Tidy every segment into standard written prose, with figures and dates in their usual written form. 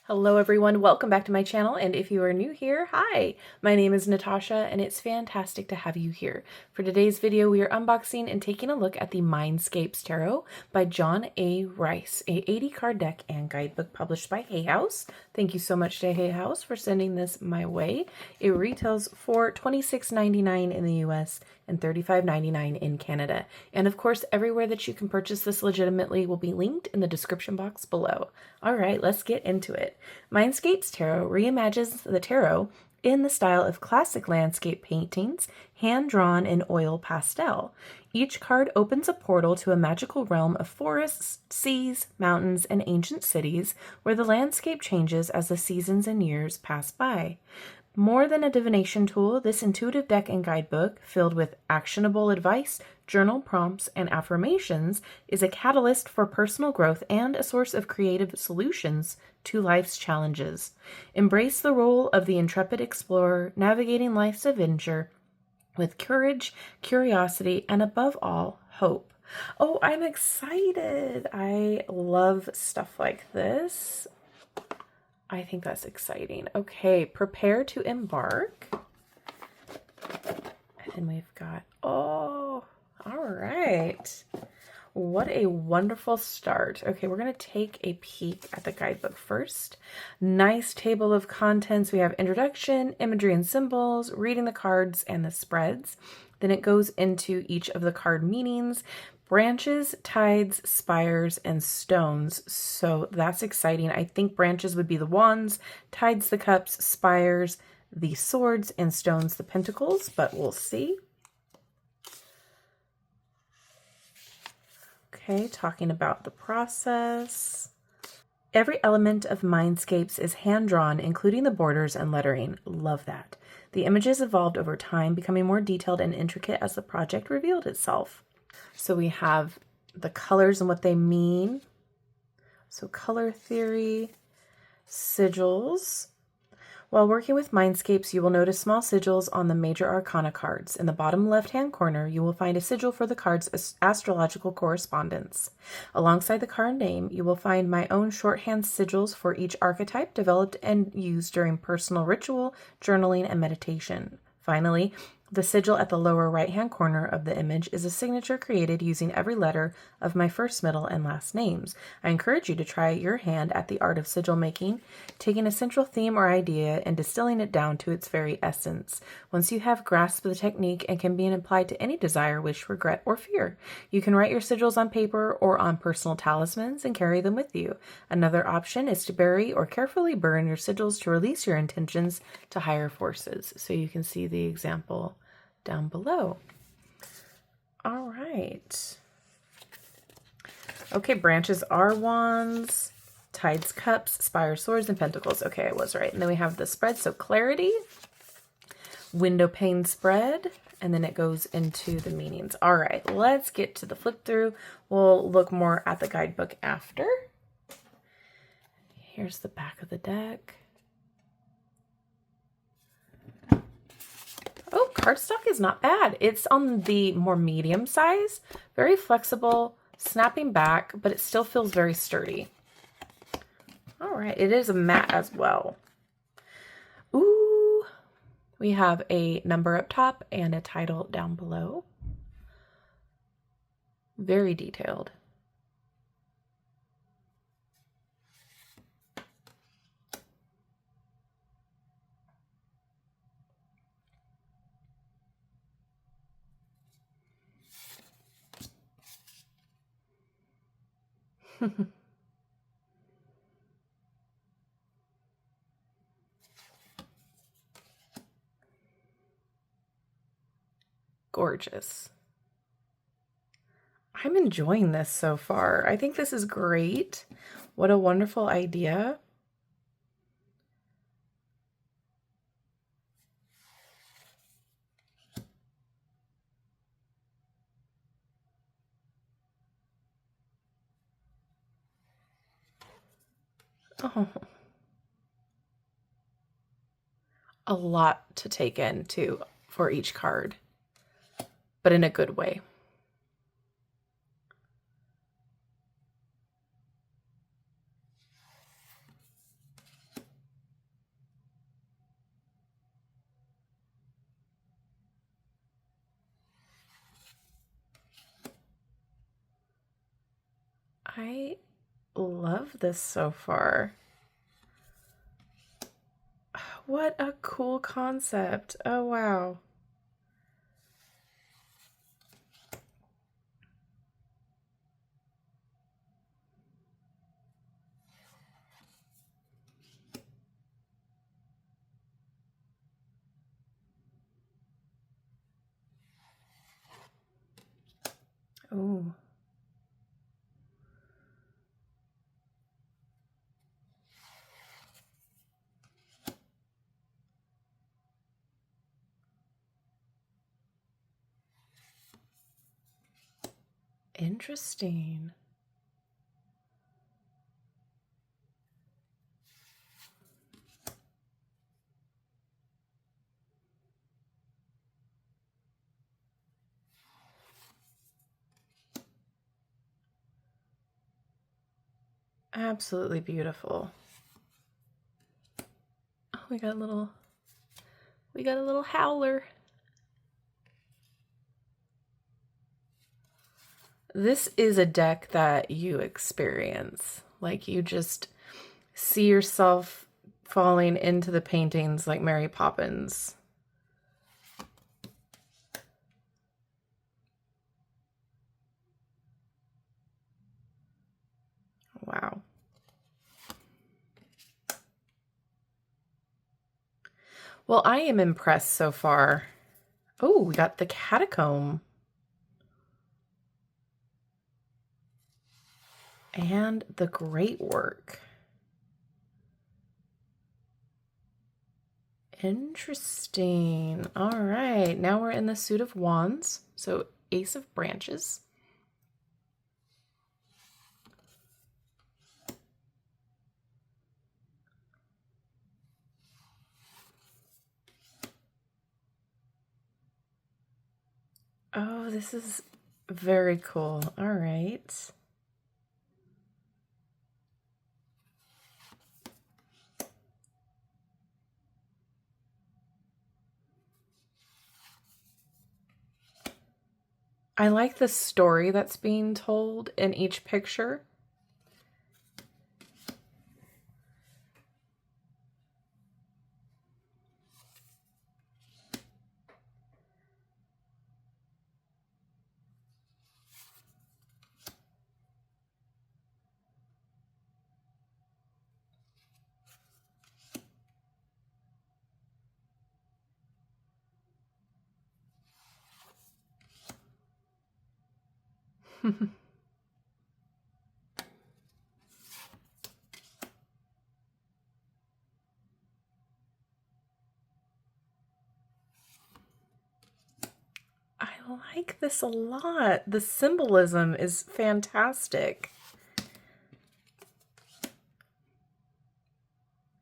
Hello everyone, welcome back to my channel, and if you are new here, hi! My name is Natasha, and it's fantastic to have you here. For today's video, we are unboxing and taking a look at the Mindscapes Tarot by John A. Rice, a 80-card deck and guidebook published by Hay House. Thank you so much to Hay House for sending this my way. It retails for $26.99 in the US and $35.99 in Canada. And of course, everywhere that you can purchase this legitimately will be linked in the description box below. All right, let's get into it. Mindscapes Tarot reimagines the tarot in the style of classic landscape paintings, hand-drawn in oil pastel. Each card opens a portal to a magical realm of forests, seas, mountains, and ancient cities where the landscape changes as the seasons and years pass by. More than a divination tool, this intuitive deck and guidebook, filled with actionable advice, journal prompts, and affirmations, is a catalyst for personal growth and a source of creative solutions to life's challenges. Embrace the role of the intrepid explorer, navigating life's adventure with courage, curiosity, and above all, hope. Oh, I'm excited! I love stuff like this. I think that's exciting. Okay, prepare to embark. And we've got, oh, all right. What a wonderful start. Okay, we're going to take a peek at the guidebook first. Nice table of contents. We have introduction, imagery and symbols, reading the cards and the spreads. Then it goes into each of the card meanings. Branches, tides, spires, and stones. So that's exciting. I think branches would be the wands, tides the cups, spires the swords, and stones the pentacles, but we'll see. Okay, talking about the process. Every element of Mindscapes is hand-drawn, including the borders and lettering. Love that. The images evolved over time, becoming more detailed and intricate as the project revealed itself. So we have the colors and what they mean. So color theory, sigils. While working with Mindscapes, you will notice small sigils on the major arcana cards. In the bottom left-hand corner, you will find a sigil for the card's astrological correspondence. Alongside the card name, you will find my own shorthand sigils for each archetype developed and used during personal ritual, journaling, and meditation. Finally, the sigil at the lower right-hand corner of the image is a signature created using every letter of my first, middle, and last names. I encourage you to try your hand at the art of sigil making, taking a central theme or idea and distilling it down to its very essence. Once you have grasped the technique, it can be applied to any desire, wish, regret, or fear. You can write your sigils on paper or on personal talismans and carry them with you. Another option is to bury or carefully burn your sigils to release your intentions to higher forces. So you can see the example down below. All right. Okay, branches are wands, tides, cups, spires, swords, and pentacles. Okay, I was right. And then we have the spread. So clarity, window pane spread, and then it goes into the meanings. All right, let's get to the flip through. We'll look more at the guidebook after. Here's the back of the deck. Oh, cardstock is not bad. It's on the more medium size, very flexible, snapping back, but it still feels very sturdy. All right, it is a matte as well. Ooh, we have a number up top and a title down below. Very detailed. Gorgeous. I'm enjoying this so far. I think this is great. What a wonderful idea. Oh. A lot to take in too for each card, but in a good way. love this so far. What a cool concept. Oh, wow. Oh. Interesting. Absolutely beautiful. Oh, we got a little howler. This is a deck that you experience. Like, you just see yourself falling into the paintings like Mary Poppins. Wow. Well, I am impressed so far. Oh, we got the catacomb. And the great work. Interesting. All right, now we're in the suit of wands. So Ace of branches. Oh, this is very cool. All right. I like the story that's being told in each picture. I like this a lot. The symbolism is fantastic.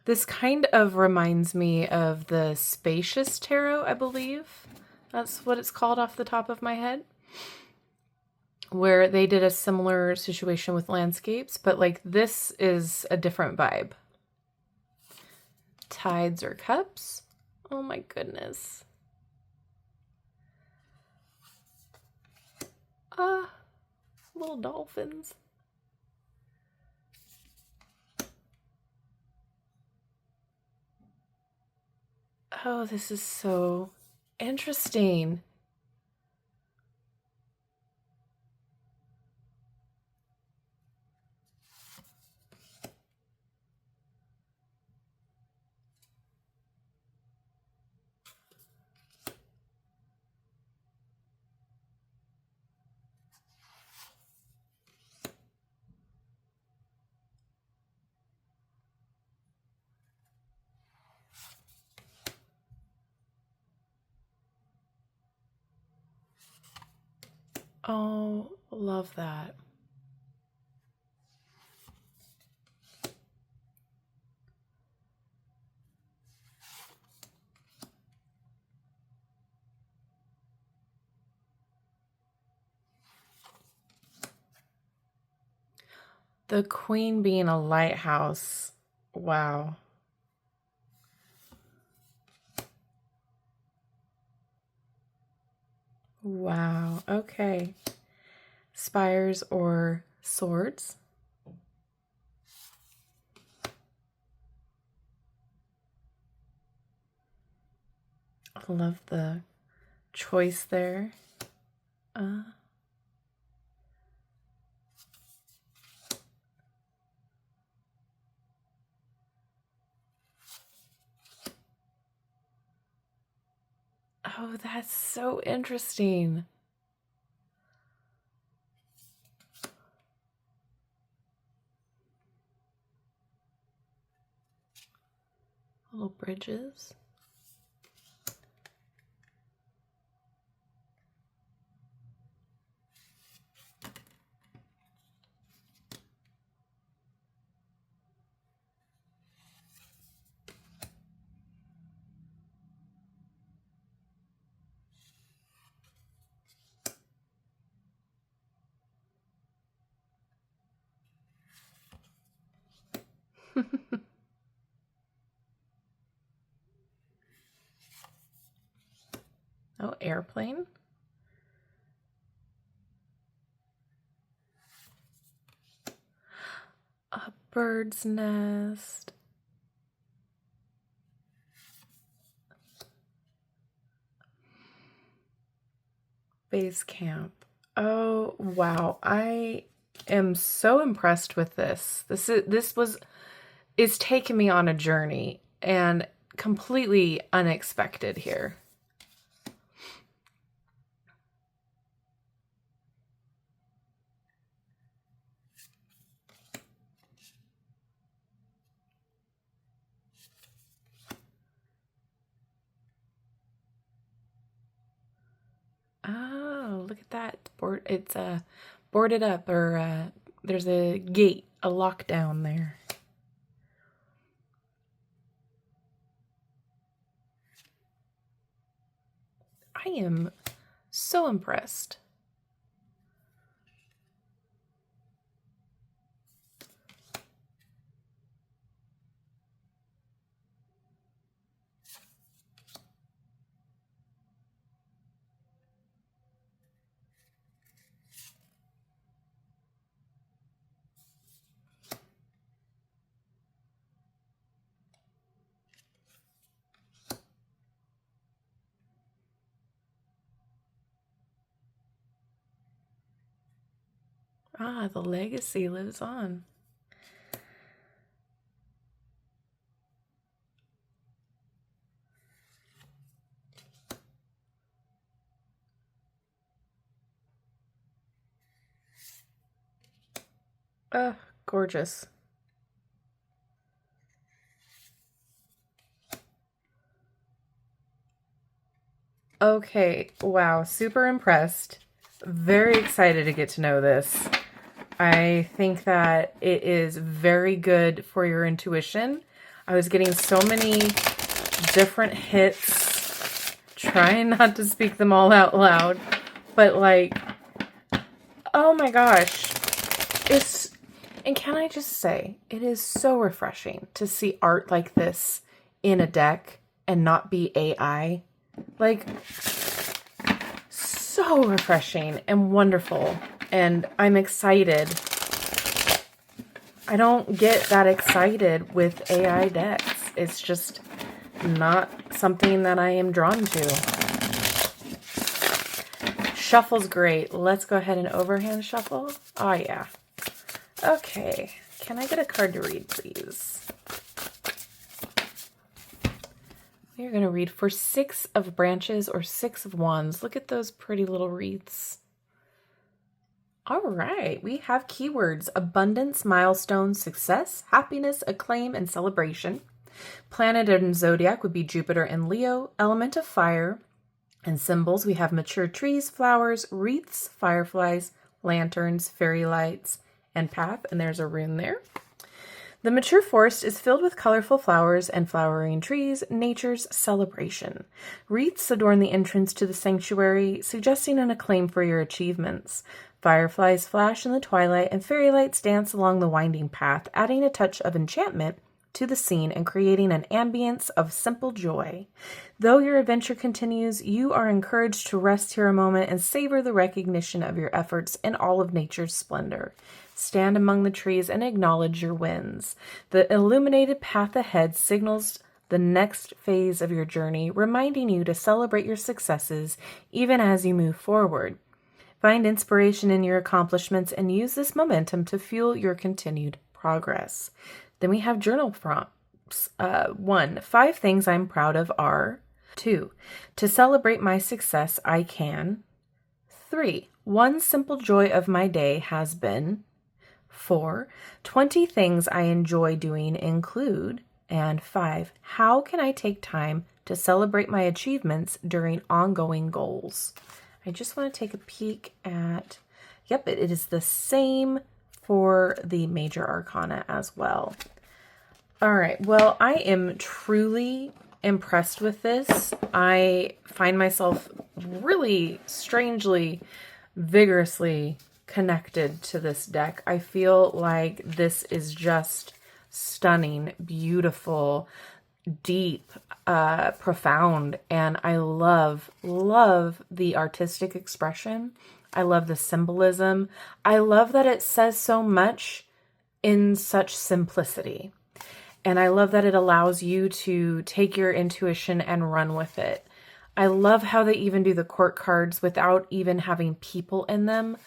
This kind of reminds me of the Spacious Tarot, I believe. That's what it's called off the top of my head. Where they did a similar situation with landscapes, but like this is a different vibe. Tides or cups. Oh my goodness. Little dolphins. Oh, this is so interesting. Oh, love that. The queen being a lighthouse. Wow. Wow. Okay. Spires or swords. I love the choice there. Oh, that's so interesting. Little bridges. Oh, airplane. A bird's nest. Base camp. Oh, wow. I am so impressed with this. It's taken me on a journey and completely unexpected here. Oh, look at that. It's boarded up, or there's a gate, a lockdown there. I am so impressed. Ah, the legacy lives on. Oh, gorgeous. Okay, wow, super impressed. Very excited to get to know this. I think that it is very good for your intuition. I was getting so many different hits, trying not to speak them all out loud, but like, oh my gosh, and can I just say, it is so refreshing to see art like this in a deck and not be AI. Like, so refreshing and wonderful. And I'm excited. I don't get that excited with AI decks. It's just not something that I am drawn to. Shuffle's great. Let's go ahead and overhand shuffle. Oh, yeah. Okay. Can I get a card to read, please? We are going to read for 6 of branches or 6 of wands. Look at those pretty little wreaths. All right, we have keywords: abundance, milestone, success, happiness, acclaim, and celebration. Planet and zodiac would be Jupiter and Leo. Element of fire. And symbols, we have mature trees, flowers, wreaths, fireflies, lanterns, fairy lights, and path. And there's a rune there. The mature forest is filled with colorful flowers and flowering trees, nature's celebration. Wreaths adorn the entrance to the sanctuary, suggesting an acclaim for your achievements. Fireflies flash in the twilight, and fairy lights dance along the winding path, adding a touch of enchantment to the scene and creating an ambience of simple joy. Though your adventure continues, you are encouraged to rest here a moment and savor the recognition of your efforts in all of nature's splendor. Stand among the trees and acknowledge your wins. The illuminated path ahead signals the next phase of your journey, reminding you to celebrate your successes even as you move forward. Find inspiration in your accomplishments and use this momentum to fuel your continued progress. Then we have journal prompts. 1, 5 things I'm proud of are. 2, to celebrate my success, I can. 3, one simple joy of my day has been. 4, 20 things I enjoy doing include. And 5, how can I take time to celebrate my achievements during ongoing goals? I just want to take a peek at, yep, it is the same for the major arcana as well. All right, well, I am truly impressed with this. I find myself really strangely, vigorously connected to this deck. I feel like this is just stunning, beautiful, deep, profound, and I love the artistic expression. I love the symbolism. I love that it says so much in such simplicity. And I love that it allows you to take your intuition and run with it. I love how they even do the court cards without even having people in them.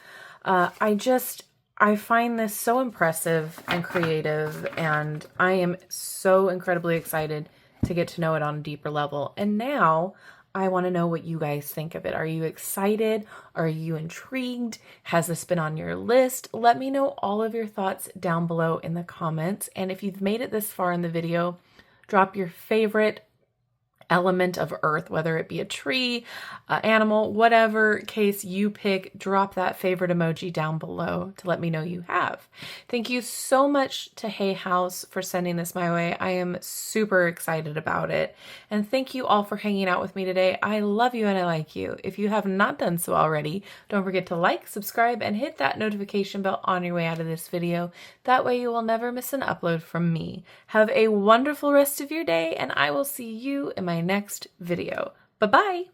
I find this so impressive and creative, and I am so incredibly excited to get to know it on a deeper level. And now I want to know what you guys think of it. Are you excited? Are you intrigued? Has this been on your list? Let me know all of your thoughts down below in the comments. And if you've made it this far in the video, drop your favorite element of earth, whether it be a tree, animal, whatever case you pick, drop that favorite emoji down below to let me know you have. Thank you so much to Hay House for sending this my way. I am super excited about it. And thank you all for hanging out with me today. I love you and I like you. If you have not done so already, don't forget to like, subscribe, and hit that notification bell on your way out of this video. That way you will never miss an upload from me. Have a wonderful rest of your day, and I will see you in my next video. Bye-bye.